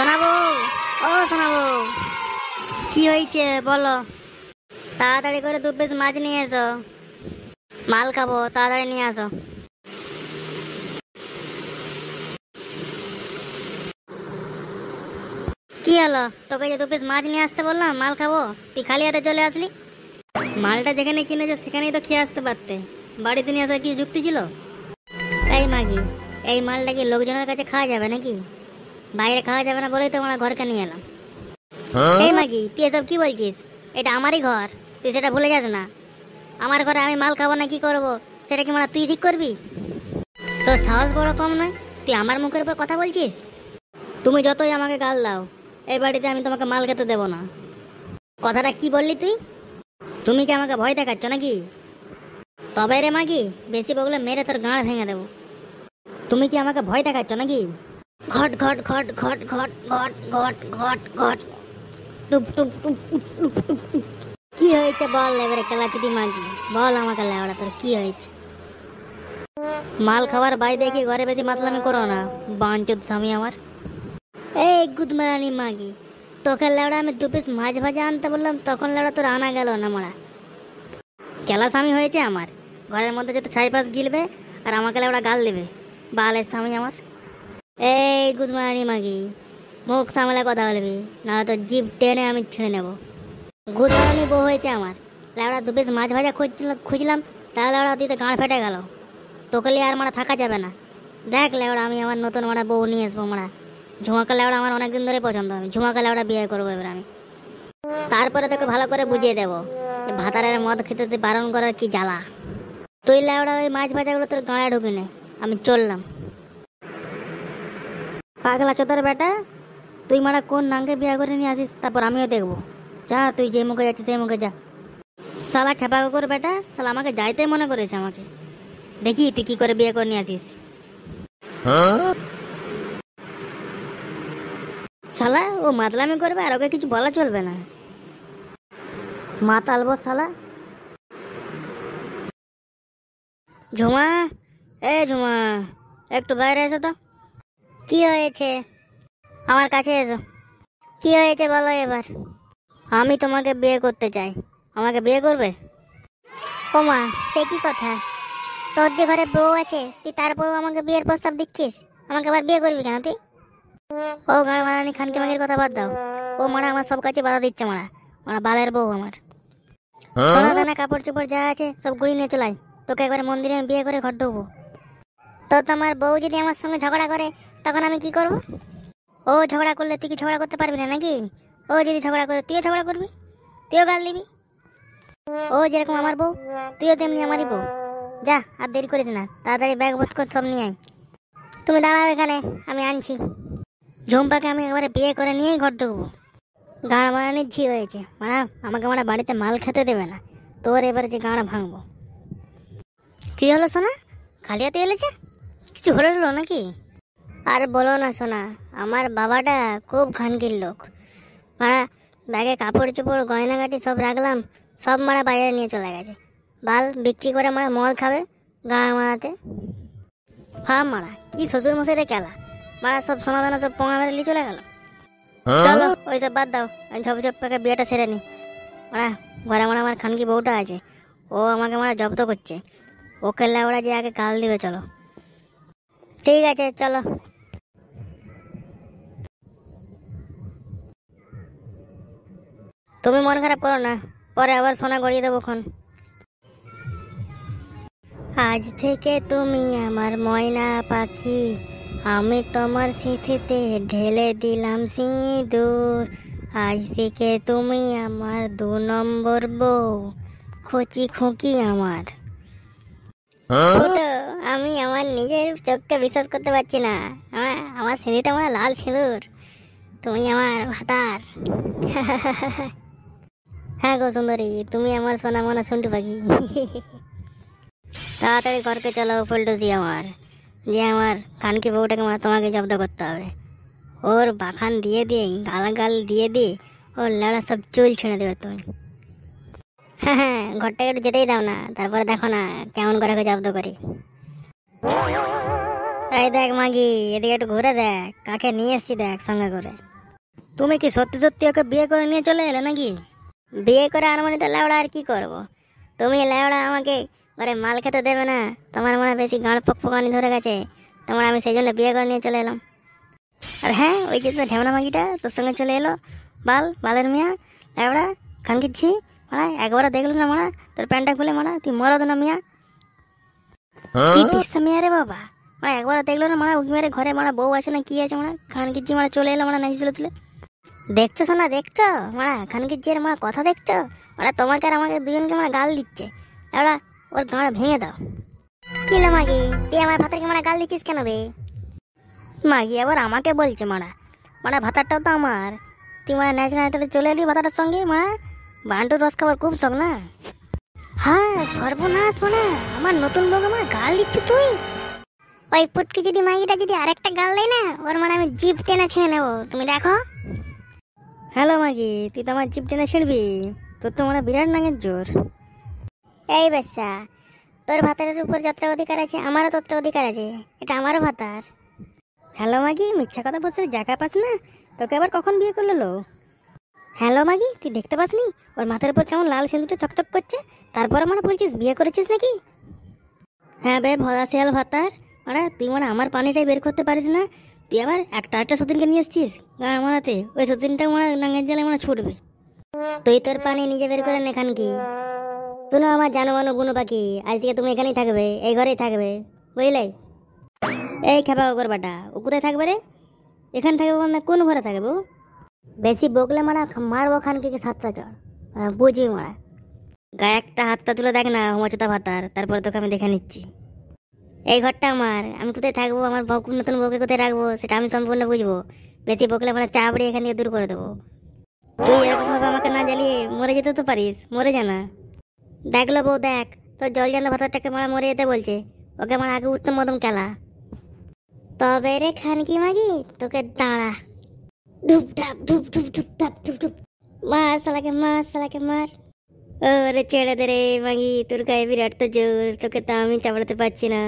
শোনাবো, ও শোনাবো, কি হয়েছে বলো? তাড়াতাড়ি করে 2 পিস মাছ নিয়ে এসো, মাল খাবো, তাড়াতাড়ি নিয়ে আসো। কি হলো? তোকে যে 2 পিস মাছ নিয়ে আসতে বললাম, মাল খাবো, তুই খালি হাতে চলে আসলি। মালটা যেখানে কিনেছো সেখানেই তো খেয়ে আসতে পারতে, বাড়িতে নিয়ে আসার কি যুক্তি ছিল? এই মাগি, এই মালটা কি লোকজনের কাছে খাওয়া যাবে নাকি? বাইরে খাওয়া যাবে না বলেই তো আমরা ঘরকে নিয়ে এলাম। এই মাগি, তুই এসব কি বলছিস? এটা আমারই ঘর, তুই সেটা ভুলে যাস না। আমার ঘরে আমি মাল খাবো না কি করব, সেটা কি মানে তুই ঠিক করবি? তোর সাহস বড় কম নয়, তুই আমার মুখের উপর কথা বলছিস। তুমি যতই আমাকে গাল দাও, এই বাড়িতে আমি তোমাকে মাল খেতে দেবো না। কথাটা কি বললি তুই? তুমি কি আমাকে ভয় দেখাচ্ছ নাকি? তবে রে মাগি, বেশি বগলে মেরে তোর গাঁড় ভেঙে দেবো। তুমি কি আমাকে ভয় দেখাচ্ছ নাকি? ঘট ঘট ঘট ঘট ঘট ঘট ঘট ঘট ঘট টুপ টুপ টুপ টুপ টুপ টুপ টুপ। কি হয়েছে বল এবারে কেলাচিটি মাগি, বল আমাকে লেওড়া তোর কি হয়েছে? মাল খাবার বাই দেখি ঘরে বেশি মাতলামি করো না, বাঞ্চুদ স্বামী আমার। এই গুদমারানি মাগি, তোকে লেওড়া আমি 2 পিস মাছ ভাজা আনতে বললাম, তখন লেওড়া তোর আনা গেল না মারা। কেলা স্বামী হয়েছে আমার, ঘরের মধ্যে যত ছাই পাশ গিলবে আর আমাকে লেওড়া গাল দেবে, বালের স্বামী আমার। এই গুদমারানি মাগি, মুখ সামলে কথা বলবি, নাহলে তো জিভ টেনে আমি ছেড়ে নেব। গুদমারানি বউ হয়েছে আমার, লেওড়া 2 পিস মাছ ভাজা খুঁজলাম, তাহলে লেওড়া দিতে গাঁড় ফেটে গেল। তোকে লিয়ে আর মারা থাকা যাবে না। দেখ লেওড়া, আমি আমার নতুন মারা বউ নিয়ে আসবো মারা। ঝুমাকা লেওড়া আমার অনেকদিন ধরে পছন্দ, আমি ঝুমাকা লেওড়া বিয়ে করবো এবার আমি। তারপরে তোকে ভালো করে বুঝিয়ে দেবো ভাতারের মদ খেতে বারণ করার কি জ্বালা। তুই লেওড়া ওই মাছ ভাজাগুলো তোর গাঁড়ে ঢুকি নে, আমি চললাম। পাগলা চোদার বেটা, তুই মারা কোন নাঙ্গে বিয়ে করে নিয়ে আসিস, তারপর আমিও দেখবো। যা, তুই যে মুখে যাচ্ছিস সেই মুখে যা। শালা খেপা কুকুর বেটা, শালা আমাকে যাইতে মনে করেছে আমাকে। দেখি তুই কি করে বিয়ে করে নিয়ে আসিস। শালা ও মাতলামি করবে আর ওকে কিছু বলা চলবে না। মাতালবো শালা। ঝুমা, এ ঝুমা, একটু বাইরে এসো তো। কি হয়েছে? আমার কাছে এসো। কি হয়েছে বলো এবার। আমি তোমাকে বিয়ে করতে চাই, আমাকে বিয়ে করবে? ও মা, সে কি কথা? তোর যে ঘরে বউ আছে, তুই তারপরও আমাকে বিয়ের প্রস্তাব দিচ্ছিস? আমাকে আবার বিয়ে করবি কেন তুই? ও গাঁড় মারানি খানকে মাগির কথা বাদ দাও। ও মারা আমার সব কাছে বাধা দিচ্ছে মারা, মারা বালের বউ আমার। সোনা দানা কাপড় চোপড় যা আছে সব গুড়ি নিয়ে চলাই, তোকে একবারে মন্দিরে আমি বিয়ে করে ঘর ঢুকবো। তো তোমার বউ যদি আমার সঙ্গে ঝগড়া করে, তখন আমি কি করব? ও ঝগড়া করলে তুই কি ঝগড়া করতে পারবি না নাকি? ও যদি ঝগড়া করে তুইও ঝগড়া করবি, তুইও গাল দিবি। ও যেরকম আমার বউ, তুইও তেমনি আমারই বউ। যা, আর দেরি করিস না, তাড়াতাড়ি ব্যাগ ভোট কর, সব নিয়ে আয়। তুমি দাঁড়াও এখানে, আমি আনছি। ঝুম্পাকে আমি একবারে বিয়ে করে নিয়েই ঘর ঢুকবো। গাঁড় মারানির ঝি হয়েছে মারা, আমাকে মারা বাড়িতে মাল খেতে দেবে না। তোর এবার যে গাঁড় ভাঙবো। কি হলো সোনা, খালি হাতে এলেছে? কিছু হলো নাকি? আর বলো না সোনা, আমার বাবাটা খুব খানকির লোক মারা। ব্যাগে কাপড় চোপড় গয়নাগাটি সব রাখলাম, সব মারা বাজারে নিয়ে চলে গেছে। বাল বিক্রি করে মারা মদ খাবে গাঁড় মারাতে। হ্যাঁ মারা, কি শ্বশুর মশাইরে কেলা মারা, সব সোনা দানা সব পোঙা মেরে নিয়ে চলে গেল। চলো ওইসব বাদ দাও, ঝপ ঝপ পাকে বিয়েটা সেরে নি মারা। ঘরে মারা আমার খানকি বউটা আছে, ও আমাকে মারা জব্দ করছে। ওকে ওরা যে আগে গাল দিবে, চলো। ঠিক আছে চলো। তুমি মন খারাপ করো না, পরে আবার সোনা গড়িয়ে দেবো খন। আজ থেকে তুমি আমার ময়না পাখি, আমি তোমার সিঁথিতে ঢেলে দিলাম সিঁদুর। আজ থেকে তুমি আমার 2 নম্বর বউ, খুচি খুকি আমার। আমি আমার নিজের চোখকে বিশ্বাস করতে পারছি না। আমার সিঁথিতে আমার লাল সিঁদুর, তুমি আমার ভাতার। হ্যাঁ গো সুন্দরী, তুমি আমার সোনা মোনা শুনটু পাখি। তাড়াতাড়ি ঘরকে চলো ফুলটুসি আমার, যে আমার কানকি বউটাকে মানে তোমাকে জব্দ করতে হবে। ওর বাখান দিয়ে দিয়ে গালাগাল দিয়ে দিয়ে ওর লেড়া সব চুল ছেড়ে দেবে তুমি। হ্যাঁ হ্যাঁ, ঘরটাকে একটু যেতেই দাও না, তারপরে দেখো না কেমন করে ওকে জব্দ করি। এই দেখ মাগি, এদিকে একটু ঘুরে দেখ, কাকে নিয়ে এসছি দেখ সঙ্গে করে। তুমি কি সত্যি সত্যি ওকে বিয়ে করে নিয়ে চলে এলে নাকি? বিয়ে করে আনমনি তো লেওড়া আর কি করবো? তুমি লেওড়া আমাকে ঘরে মাল খেতে দেবে না, তোমার মনে হয় বেশি গাঁড় পকপকানি ধরে গেছে, তোমার আমি সেই জন্য বিয়ে করে নিয়ে চলে এলাম। আর হ্যাঁ, ওই যে তো ঢেমনা মাগিটা তোর সঙ্গে চলে এলো, বালের মিয়া লেওড়া খানকিচ্ছি মারা, একবারও দেখলো না মারা তোর প্যান্টটা খুলে মারা, তুই মরদ না মিয়া, কি পিসা মিয়া রে বাবা, মারা একবারও দেখলো না মারা, উকি মেরে ঘরে মারা বউ আছে না কি আছে মারা, খানকিচ্ছি মারা চলে এলো মারা নাচি তুলে তুলে। দেখছো শোনা, দেখছো মারা খানকিচ্ছির মারা কথা দেখছো মারা, তোমাকে আর আমাকে দুজনকে মারা গাল দিচ্ছে লেওড়া, ওর গাঁড় ভেঙে দাও। কি লো মাগি, তুই আমার ভাতারকে মারা গাল দিচ্ছিস কেন বে? মাগি আবার আমাকে বলছে মারা, মারা ভাতারটাও তো আমার, তুই মারা ন্যাচ না চলে এলি ভাতাটার সঙ্গে মারা, বান্টুর রস খাবার খুব শখ না? হ্যাঁ সর্বনাশ মারা, আমার নতুন বউকে মারা গাল দিচ্ছি তুই? ওই পুটকি যদি মাগিটা যদি আরেকটা গাল দেয় না, ওর মানে আমি জিভ টেনে ছিঁড়ে নেবো, তুমি দেখো। হ্যালো মাগি, তুই তো আমার জিভ টেনে ছিঁড়বি, তোর তো মারা বিরাট নাঙের জোর। এই বাচ্চা, তোর ভাতারের উপর যতটা অধিকার আছে আমারও ততটা অধিকার আছে, এটা আমারও ভাতার। হ্যালো মাগি, মিথ্যা কথা বলছে জায়গা পাস না, তোকে আবার কখন বিয়ে করলো লো? হ্যালো মাগি, তুই দেখতে পাসনি ওর মাথার উপর কেমন লাল সিঁদুরটা চকচক করছে, তারপর মানে বলছিস বিয়ে করেছিস নাকি? হ্যাঁ বে ভোলা শিয়াল ভাতার মারা, তুই মানে আমার পানিটাই বের করতে পারিস না, তুই আবার একটা সতীনকে নিয়ে এসছিস গাঁ মারাতে, ওই সতীনটা মানে নাঙ্গের জালে মানে ছুটবে, তুই তোর পানি নিজে বের করে নেখান কি। শোনো আমার জানো মানো বুনো পাখি, আজকে তুমি এখানেই থাকবে, এই ঘরেই থাকবে, বুঝলে? এই খেপা ওগর বাটা, ও কোথায় থাকবে রে? এখানে থাকবে মানে কোন ঘরে থাকবে ও? বেশি বকলে মারা মারবো খানকে সাতটা চড়, বুঝবি মারা। গায়ে একটা হাতটা তুলে দেখ না হোমাচোতা ভাতার, তারপরে তোকে আমি দেখে নিচ্ছি। এই ঘরটা আমার, আমি কোথায় থাকবো, আমার নতুন বউকে কোথায় রাখবো সেটা আমি সম্পূর্ণ বুঝবো, বেশি বকলে মানে চাপড়ে এখান থেকে দূর করে দেবো। তুই এরকম ভাবে আমাকে না জ্বালিয়ে মরে যেতে তো পারিস, মরে জানা। দেখলো বউ দেখ, তোর জল জানা ভাতারটাকে মারা মরে যেতে বলছে, ওকে আমার আগে উত্তম মদম খেলা। তবে রে খানকি মাগি তোকে দাঁড়া, ধুপ ঢাপ ধুপ ধুপ ধুপ ঢাপ ধুপ ধুপ, মার সালাকে মার। ওরে ছেড়ে দে রে মাগি, তোর গায়ে বিরাট তো জোর, তোকে তো আমি চাপড়াতে পারছি না।